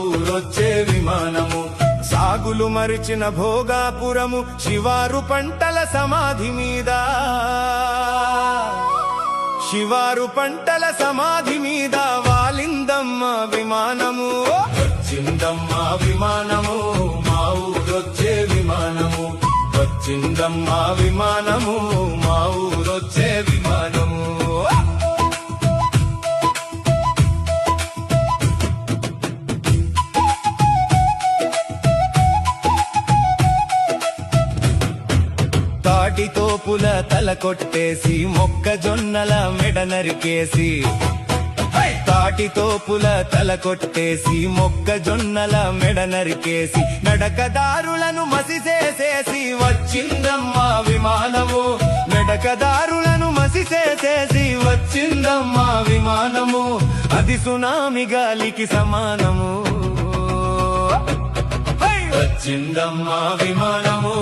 ఊరొచ్చే విమానము సాగులు మరిచిన భోగాపురము శివారు పంటల సమాధి మీద శివారు పంటల సమాధి మీద వాలిందమ్మ విమానము వచ్చిందమ్మ విమానము మా ఊరొచ్చే విమానము వచ్చిందమ్మ విమానము మా ఊరొచ్చే విమానము తాటితోపుల తల కొట్టేసి మొక్కజొన్నల మెడ నరికేసి తాటితోపుల తల కొట్టేసి మొక్కజొన్నల మెడ నరికేసి నడకదారులను మసిసేసేసి వచ్చిందమ్మా విమానము నడకదారులను మసిసేసేసి వచ్చిందమ్మా విమానము అది సునామి గాలికి సమానము వచ్చిందమ్మా విమానము